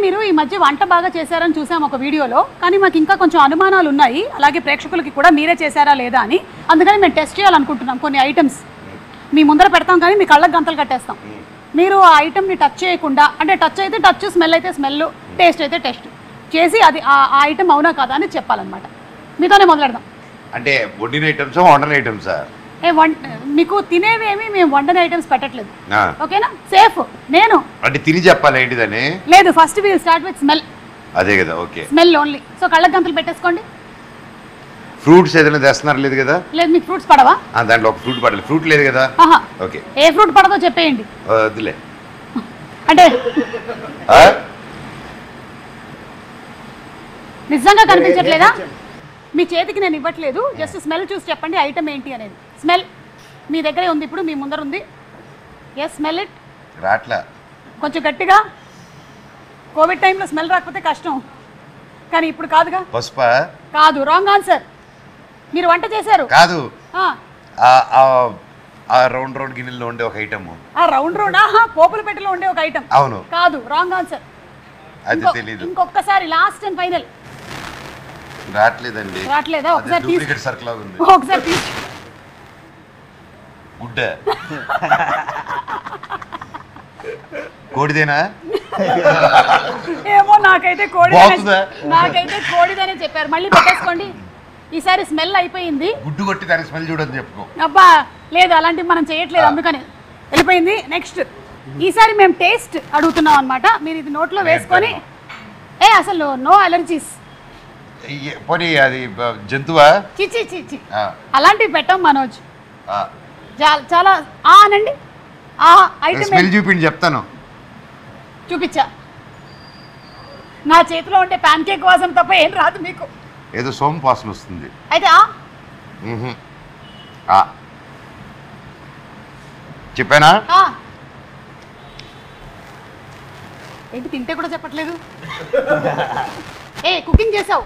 మీరు ఈ మధ్య వంట బాగా చేశారని చూసాం ఒక వీడియోలో, కానీ మాకు ఇంకా కొంచెం అనుమానాలు ఉన్నాయి, అలాగే ప్రేక్షకులకి కూడా మీరే చేశారా లేదా అని. అందుకని మేము టెస్ట్ చేయాలనుకుంటున్నాం కొన్ని ఐటమ్స్. మీ ముందర పెడతాం కానీ మీ కళ్ళకు గంతలు కట్టేస్తాం. మీరు ఆ ఐటమ్ని టచ్ చేయకుండా, అంటే టచ్ అయితే టచ్, స్మెల్ అయితే స్మెల్, టేస్ట్ అయితే టేస్ట్ చేసి అది ఆ ఐటమ్ అవునా కాదా అని చెప్పాలన్నమాట. మీతోనే మొదలెడదాం. అంటే వండిన ఐటమ్సా వండని ఐటమ్సా? మీకు తినేవేమి మేము వండని ఐటమ్స్ పెట్టట్లేదు, ఓకేనా? సేఫ్. నేను అంటే తిని చెప్పాలి ఏంటిదని లేదు, first will start with smell. అదే కదా, ఓకే. Smell only. సో కళ్ళకు గంతలు పెట్టేసుకోండి. ఫ్రూట్స్ ఏదైనా తెస్తున్నారు లేదు కదా? లేదు, మీకు ఫ్రూట్స్ పడవా? దాంట్లో ఒక ఫ్రూట్ పడలేదు. ఫ్రూట్ లేదు కదా? ఓకే. ఏ ఫ్రూట్ పడదో చెప్పేయండి. వద్దులే. అంటే నిజంగా కనిపించట్లేదా? మీ చేతికి నేను ఇవ్వట్లేదు, జస్ట్ స్మెల్ చూసి చెప్పండి ఐటమ్ ఏంటి అనేది. స్మెల్ మీ దగ్గరే ఉంది, ఇప్పుడు మీ ముందర ఉంది. Yes, smell it. రాట్లా, కొంచెం గట్టిగా. కోవిడ్ టైంలో స్మెల్ రాకపోతే కష్టం, కానీ ఇప్పుడు కాదుగా. పసుపా? కాదు, రాంగ్ ఆన్సర్. మీరు వంట చేశారు కాదు. ఆ రౌండ్ రౌండ్ గిన్నెల్లో ఉండే ఒక ఐటమ్. ఆ రౌండ్ రౌండ్ పోపుల పెట్టెలో ఉండే ఒక ఐటమ్. అవును. కాదు, రాంగ్ ఆన్సర్. అది తెలీదు. ఇంకొకసారి, లాస్ట్ అండ్ ఫైనల్. రాట్లేదండి. రాట్లేదా? ఒకసారి డూప్లికేట్ సర్కిల్ లాగా ఉంది. ఒకసారి తీసి. గుడ్డ. కోడిదేనా? ఏమో, నాకైతే కోడిదనే చెప్పారు. మళ్ళీ పెట్టేసుకోండి. ఈసారి స్మెల్ అయిపోయింది. గుడ్డు కొట్టి దాని స్మెల్ చూడని చెప్పుకో. అబ్బా లేదు, అలాంటివి మనం చేయట్లేదు, అందుకని వెళ్ళిపోయింది. నెక్స్ట్, ఈసారి మేము టేస్ట్ అడుగుతున్నాం అనమాట. మీరు ఇది నోట్లో వేసుకొని, అసలు నో అలర్జీస్. పోనీ అది జంతువా? చిచి చిచి, అలాంటివి పెట్టాం మనోజ్. చాలా అనండి. స్మెల్ చూపిండి చెప్తాను. చూపించా. నా చేతిలో ఉంటే ప్యాన్ కేక్ వాసన తప్ప ఏం రాదు మీకు. ఏదో సోమ్ వాసన వస్తుంది. అయితే చెప్పానా? ఏంటి తింటే కూడా చెప్పట్లేదు? కుకింగ్ చేసావు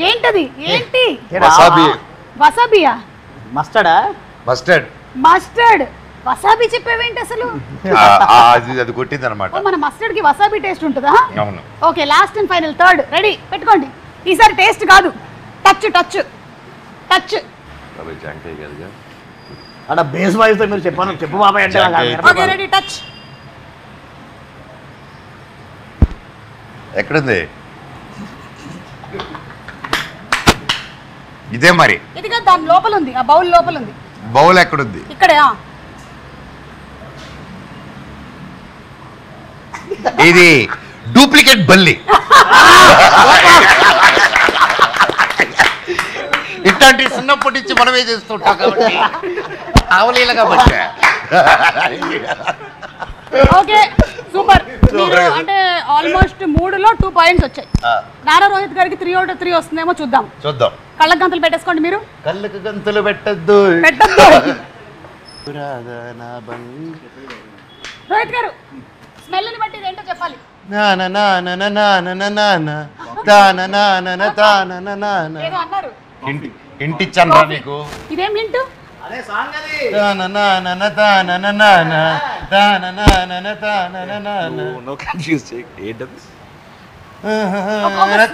ఏంటది? ఏంటి? వసాబీ. వసాబియా? మస్టర్డా? మస్టర్డ్. మస్టర్డ్. వసాబీ చెప్పేవేంటి అసలు? అది కొట్టింది అనమాట. మన మస్టర్డ్ కి వసాబీ టేస్ట్ ఉంటుందా? అవును. Okay, last and final, third. Ready, పెట్టుకోండి. ఈసారి టేస్ట్ కాదు, టచ్ టచ్ టచ్. అక్కడ బేస్ వాయిస్ తో మీరు చెప్పాను, చెప్పు బాబాయ్ అంటే. Okay, ready, touch. ఎక్కడుంది? ఇదే మరి. ఇదిగా దాని లోపల ఉంది, ఆ బౌల్ లోపల ఉంది. బౌల్ ఎక్కడుంది? ఇక్కడే. ఇది డూప్లికేట్ బల్లి. ఇట్లాంటి చిన్నప్పటి నుంచి మనమే చేస్తుంటాం కాబట్టి అవలీలగా వచ్చా. Okay, super. అంటే ఆల్మోస్ట్ 3లో 2 పాయింట్స్ వచ్చాయి. నారా రోహిత్ గారికి 3 out of 3 వస్తుందేమో చూద్దాం. కళ్ళకు గంతలు పెట్టేసుకోండి. మీరు కళ్ళకు గంతలు పెట్టద్దు. రోహిత్ గారు, స్మెల్ ని బట్టి ఏంటో చెప్పాలి. ఏదో అన్నారు. ఇంటిచ్చాను రా నీకు. ఇదేం హింట్?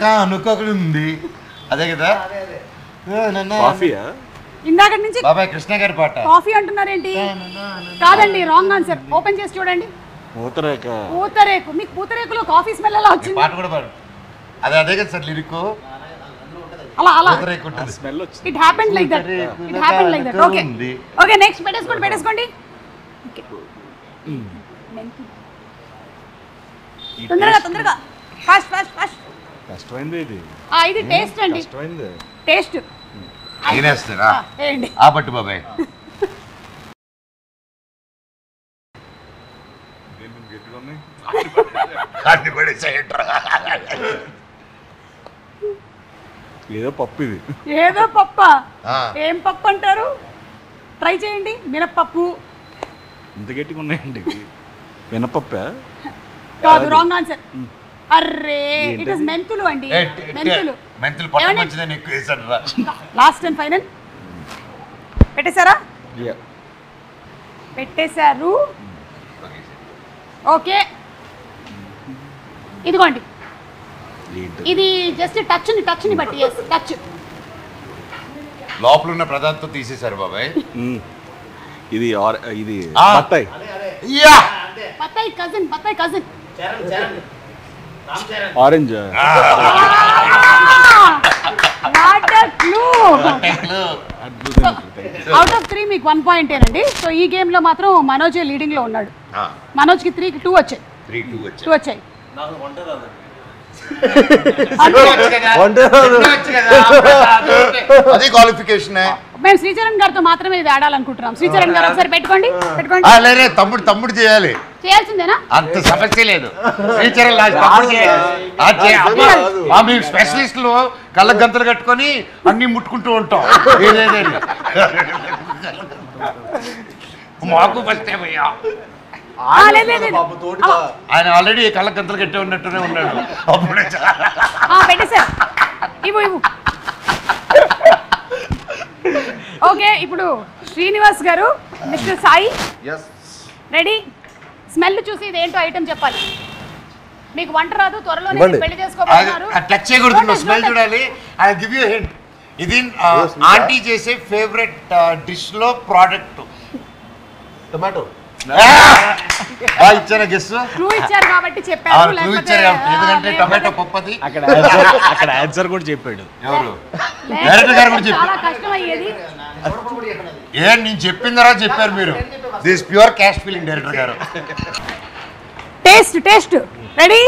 కానుకొకడుంది, అదే కదా. ఇందాక నుంచి బాబాయ్ కృష్ణ గారి పాట. కాఫీ అంటున్నారేంటి? కాదండి, రాంగ్ ఆన్సర్. ఓపెన్ చేసి చూడండి. పూతరేకు. మీకు పూతరేకులో కాఫీ స్మెల్ ఎలా వచ్చింది? పాట కూడా పాడు. అదే కదా సార్ లిరిక్. అలా it happened like that. Okay okay, next పెట్టేసుకోండి. తొందరగా ఫాస్ట్. కష్టమైంది ఇది. ఇది టేస్ట్ అండి. టేస్ట్ తినేస్తారా? ఆ పట్టు బాబాయ్. ఏదో పప్పు ఇది. ఏదో పప్ప? ఏం పప్పు అంటారు? ట్రై చేయండి. మినప్పప్పు. ఇంత గట్టిగా ఉన్నాయండి. మినపప్పా? కాదు, రాంగ్ ఆన్సర్. అర్రే, ఇట్ ఇస్ మెంతులు అండి. మెంతులు పట్టు మంచిదని ఎక్కువ వేసాను రా. Last and final. పెట్టేశారా? పెట్టేశారు. ఓకే, ఇదిగోండి ఏంటి? ఇది జస్ట్ టచ్ని బట్టి టచ్. లోపల ఉన్న పదార్థం తీసేశారు బాబాయ్. ఇది ఇది ఆ. బత్తాయి. యా బత్తాయి cousin. Orange. What a clue. Out of 3 మీకు 1 పాయింటేనండి. సో ఈ గేమ్ లో మాత్రం మనోజ్ లీడింగ్ లో ఉన్నాడు. మనోజ్కి 3కి 2 వచ్చాయి. 2 వచ్చాయి. అది క్వాలిఫికేషన్. మేము శ్రీచరణ్ గారితో మాత్రమే ఇది ఆడాలనుకుంటున్నాం. శ్రీచరణ్ గారు ఒకసారి పెట్టుకోండి. లేదే తమ్ముడు చేయాలి. చేయాల్సిందేనా? అంత సమస్య లేదు. టీచర్ మీ స్పెషలిస్టులు కళ్ళ గంతలు కట్టుకొని అన్ని ముట్టుకుంటూ ఉంటాం. మాకు ఫస్ట్ ఏమయ్యా ఆయన ఆల్రెడీ కళ్ళ గంతలు కట్టే ఉన్నట్టునే ఉన్నాడు. అప్పుడే పెట్టేశారు. ఇవ్వు. ఓకే, ఇప్పుడు శ్రీనివాస్ గారు, మిస్టర్ సాయి రెడీ. స్మెల్ చూసి ఇది ఏంటో ఐటమ్ చెప్పాలి. మీకు వంట రాదు, త్వరలోనే పెళ్లి చేసుకోబోతున్నారు. టచ్ చేయకూడదు, స్మెల్ చూడాలి. I give you hint. ఇది ఆంటీ చేసే ఫేవరెట్ డిష్ లో ప్రోడక్ట్. టొమాటో. ఇచ్చారా గెస్? క్లూ ఇచ్చారు కాబట్టి చెప్పారు. ఎందుకంటే టొమాటో పప్పది. అక్కడ ఆన్సర్ కూడా చెప్పాడు. ఎవరు? డైరెక్టర్ గారు కూడా చెప్పారు. చాలా కష్టం అయ్యేది. నేను చెప్పిన తర్వాత చెప్పారు మీరు. This pure cash feeling director గారు. Taste ready.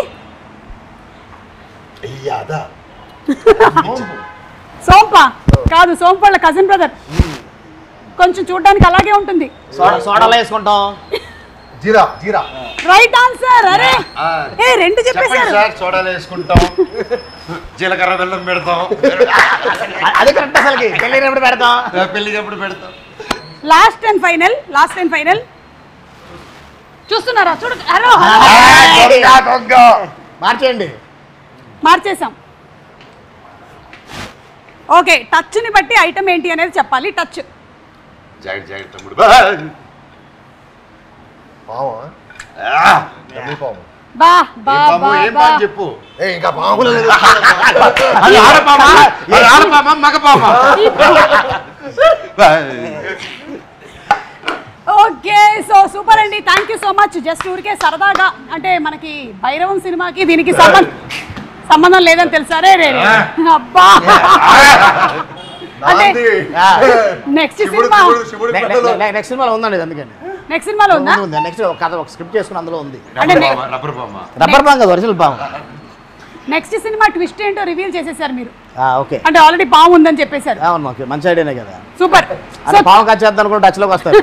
సోంప కాదు, సోంపళ్ళ కజిన్ బ్రదర్. కొంచెం చూడడానికి అలాగే ఉంటుంది. సోడాలో వేసుకుంటాం. జీరా రైట్ ఆన్సర్. అరే రెండు చెప్పేశారు సార్. సోడాలు వేసుకుంటాం, జీలకర్ర బెల్లం పెడతాం. అది కరెక్ట్. అసలుకి పెళ్ళినప్పుడు పెడతాం. పెళ్లికప్పుడు పెడతాం. లాస్ట్ అండ్ ఫైనల్ చూస్తున్నారా? చూడు. మార్చేయండి. మార్చేసాం. ఓకే, టచ్ని బట్టి ఐటమ్ ఏంటి అనేది చెప్పాలి. టచ్. జాగ్రత్త తమ్ముడు. చెప్పు. ఇంకా పాములు మగపామ. ఓకే, సో సూపర్ అండి. Thank you so much. Just ఊరికే సరదాగా, అంటే మనకి భైరవం సినిమాకి దీనికి సంబంధం లేదని తెలుసా? రే అబ్బా. అంటే నెక్స్ట్ సినిమాలో ఉందండి. అందుకని నెక్స్ట్ సినిమాలో ఉందా? నెక్స్ట్ కథ ఒక స్క్రిప్ట్ చేసుకుని అందులో ఉంది. రబ్బర్ పాము కదా, ఒరిజినల్ పాము. నెక్స్ట్ సినిమా ట్విస్ట్ ఏంటో రివీల్ చేసేసారు మీరు. ఓకే, అంటే ఆల్రెడీ పాము ఉందని చెప్పేశారు. అవును, ఓకే, మంచి ఐడియానే కదా. సూపర్. పాము కట్ చేద్దాం అనుకుంటే టచ్ లోకి వస్తారు.